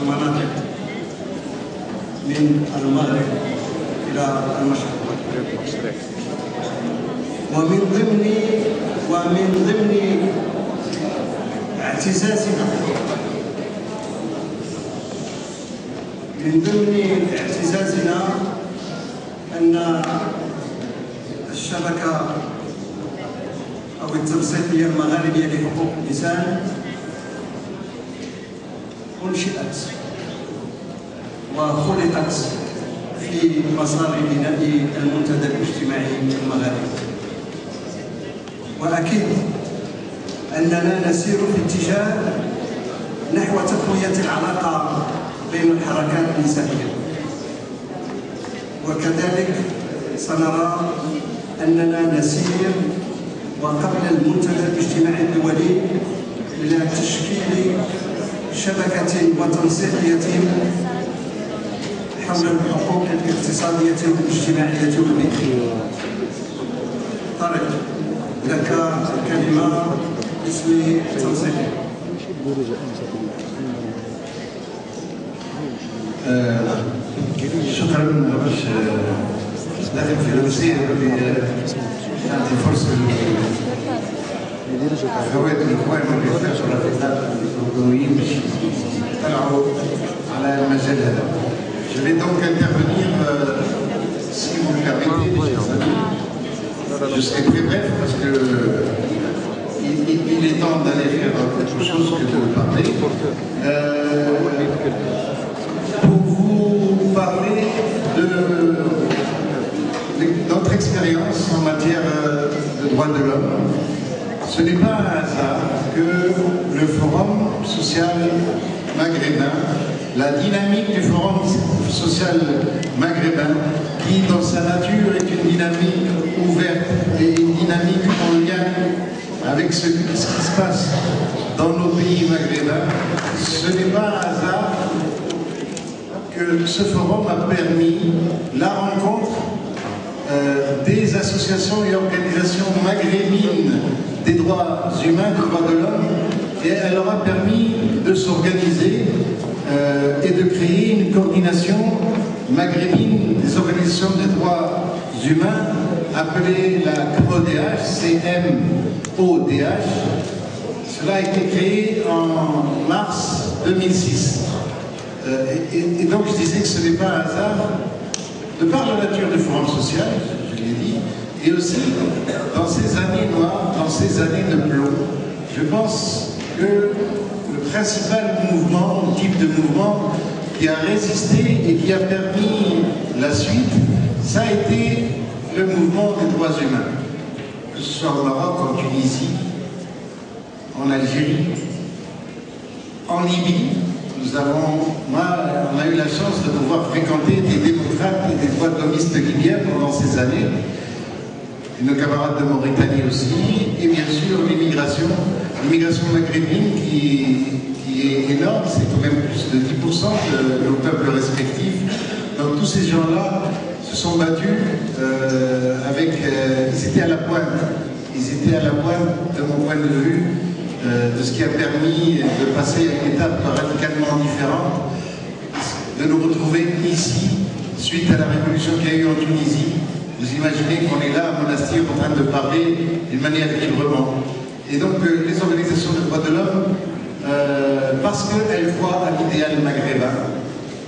المناطق من المغرب إلى المشرق. ومن ضمن اعتزازنا أن الشبكة أو التنسيقية المغاربية لحقوق الإنسان أنشئت وخلقت في مسار بناء المنتدى الاجتماعي المغاربي. وأكيد أننا نسير في اتجاه نحو تقوية العلاقة بين الحركات النسائية، وكذلك سنرى أننا نسير وقبل المنتدى الاجتماعي الدولي إلى تشكيل شبكة وتنسيقية حول الحقوق الاقتصادية والاجتماعية والبيئية. طارق، لك الكلمة باسم التنسيق. شكرا باش لازم في الوسيله اللي تعطي فرصه للخوات الاخوان والرفاق والرفيقات الاردنيين باش يطلعوا على المجال هذا. Je vais donc intervenir, si vous le permettez, je serai très bref parce que il est temps d'aller faire autre chose que de parler. Pour vous parler de notre expérience en matière de droits de l'homme, ce n'est pas un hasard que le Forum social maghrébin, la dynamique du Forum social maghrébin, qui dans sa nature est une dynamique ouverte et une dynamique en lien avec ce qui se passe dans nos pays maghrébins, ce n'est pas un hasard que ce forum a permis la rencontre des associations et organisations maghrébines des droits humains, des droits de l'homme, et elle leur a permis de s'organiser et de créer une coordination maghrébine des organisations des droits humains appelée la CMODH, CMODH. Cela a été créé en mars 2006. Et donc je disais que ce n'est pas un hasard, de par la nature du forum social, je l'ai dit, et aussi dans ces années noires, dans ces années de plomb, je pense que le principal mouvement, type de mouvement qui a résisté et qui a permis la suite, ça a été le mouvement des droits humains, que ce soit au Maroc, en Tunisie, en Algérie, en Libye. On a eu la chance de pouvoir fréquenter des démocrates et des droits de l'hommistes libyens pendant ces années, et nos camarades de Mauritanie aussi, et bien sûr l'immigration maghrébine qui est énorme, c'est quand même plus de 10% de nos peuples respectifs. Donc tous ces gens-là se sont battus ils étaient à la pointe. Ils étaient à la pointe, de mon point de vue, de ce qui a permis de passer à une étape radicalement différente, de nous retrouver ici, suite à la révolution qu'il y a eu en Tunisie. Vous imaginez qu'on est là à Monastir en train de parler d'une manière librement. Et donc les organisations de droits de l'homme, parce qu'elles croient à l'idéal maghrébin,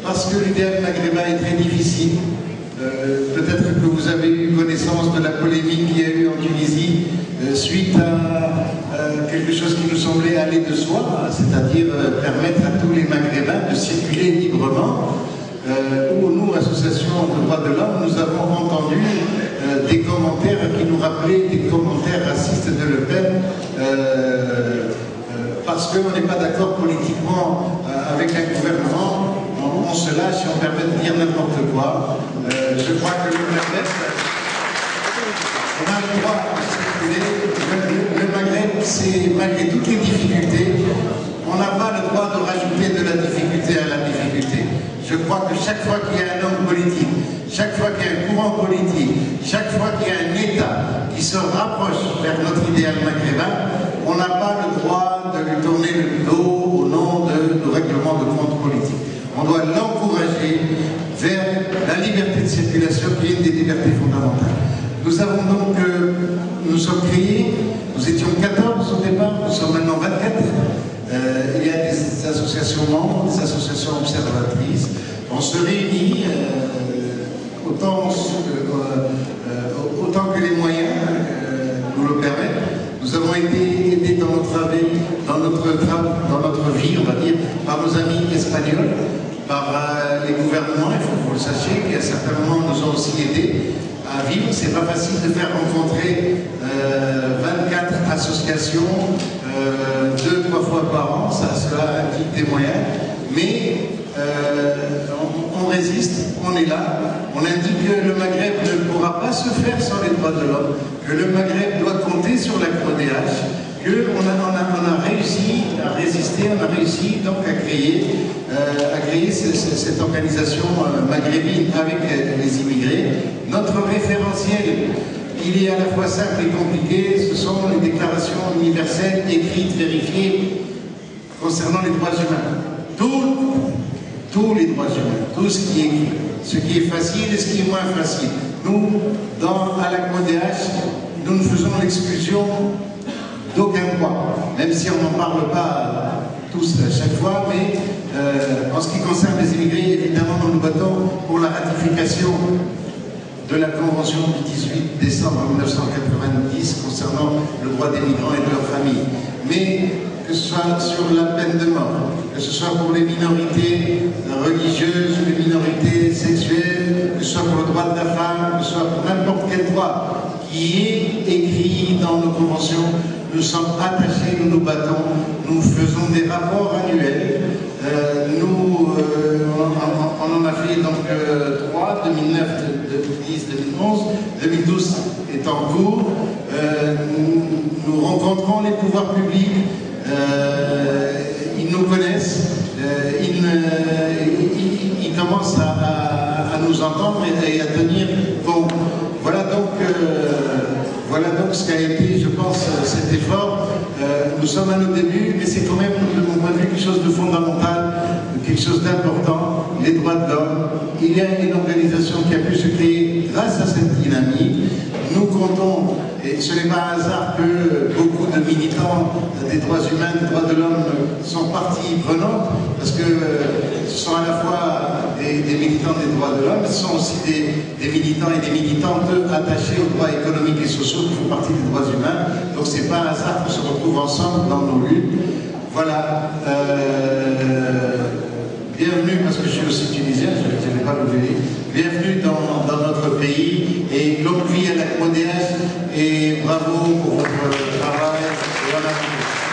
parce que l'idéal maghrébin est très difficile, peut-être que vous avez eu connaissance de la polémique qu'il y a eu en Tunisie suite à quelque chose qui nous semblait aller de soi, c'est-à-dire permettre à tous les Maghrébins de circuler librement, où nous, association de droits de l'homme, nous avons entendu des commentaires qui nous rappelaient des commentaires racistes de Le Pen, parce qu'on n'est pas d'accord politiquement avec un gouvernement, on se lâche et on permet de dire n'importe quoi. Je crois que le Maghreb, on a le droit de circuler. Le Maghreb, c'est malgré toutes les difficultés, on n'a pas le droit de rajouter de la difficulté à la difficulté. Je crois que chaque fois qu'il y a un homme politique, chaque fois qu'il y a un courant politique, chaque fois qu'il y a un État qui se rapproche vers notre idéal maghrébin, on n'a pas le droit de lui tourner le dos au nom de règlements de compte politique. on doit l'encourager vers la liberté de circulation qui est une des libertés fondamentales. Nous avons donc, nous sommes créés, nous étions 14 au départ, nous sommes maintenant 24. Il y a des associations membres, des associations observatrices. On se réunit autant que les moyens nous le permettent. Nous avons été aidés dans notre vie, on va dire, par nos amis espagnols, par les gouvernements, il faut que vous le sachiez, qui à certains moments nous ont aussi aidés à vivre. C'est pas facile de faire rencontrer 24 associations 2-3 fois par an, cela implique des moyens, mais on résiste, on est là, on indique que le Maghreb ne pourra pas se faire sans les droits de l'homme, que le Maghreb doit compter sur la CRODH, qu'on a réussi à résister, on a réussi donc à créer cette organisation maghrébine avec les immigrés. Notre référentiel, il est à la fois simple et compliqué, ce sont les déclarations universelles écrites, vérifiées concernant les droits humains. Tous les droits humains, tout ce qui est écrit, ce qui est facile et ce qui est moins facile. Nous, à la CRODH, nous ne faisons l'exclusion d'aucun droit, même si on n'en parle pas tous à chaque fois, mais en ce qui concerne les immigrés, évidemment, nous nous battons pour la ratification de la Convention du 18 décembre 1990 concernant le droit des migrants et de leurs familles. Mais que ce soit sur la peine de mort, que ce soit pour les minorités religieuses, les minorités sexuelles, que ce soit pour le droit de la femme, que ce soit pour n'importe quel droit qui est écrit dans nos conventions, nous sommes attachés, nous nous battons, nous faisons des rapports annuels. On en a fait donc 3, 2009, 2010, 2011, 2012 est en cours. Nous rencontrons les pouvoirs publics, ils nous connaissent, ils commencent à nous entendre et à tenir compte. Voilà donc ce qu'a été, je pense, cet effort. Nous sommes à nos débuts, mais c'est quand même, de mon point de vue, quelque chose de fondamental, quelque chose d'important, les droits de l'homme. Il y a une organisation qui a pu se créer grâce à cette dynamique. Nous comptons, et ce n'est pas un hasard que beaucoup de militants des droits humains, des droits de l'homme sont partie prenante, parce que ce sont à la fois des militants des droits de l'homme, mais ce sont aussi des militants et des militantes attachés aux droits économiques et sociaux qui font partie des droits humains. Donc c'est pas un hasard qu'on se retrouve ensemble dans nos luttes. Voilà. Bienvenue, parce que je suis aussi tunisien, je ne vais pas l'oublier. Bienvenue dans notre pays et longue vie à la CRODH et bravo pour votre travail et en avant.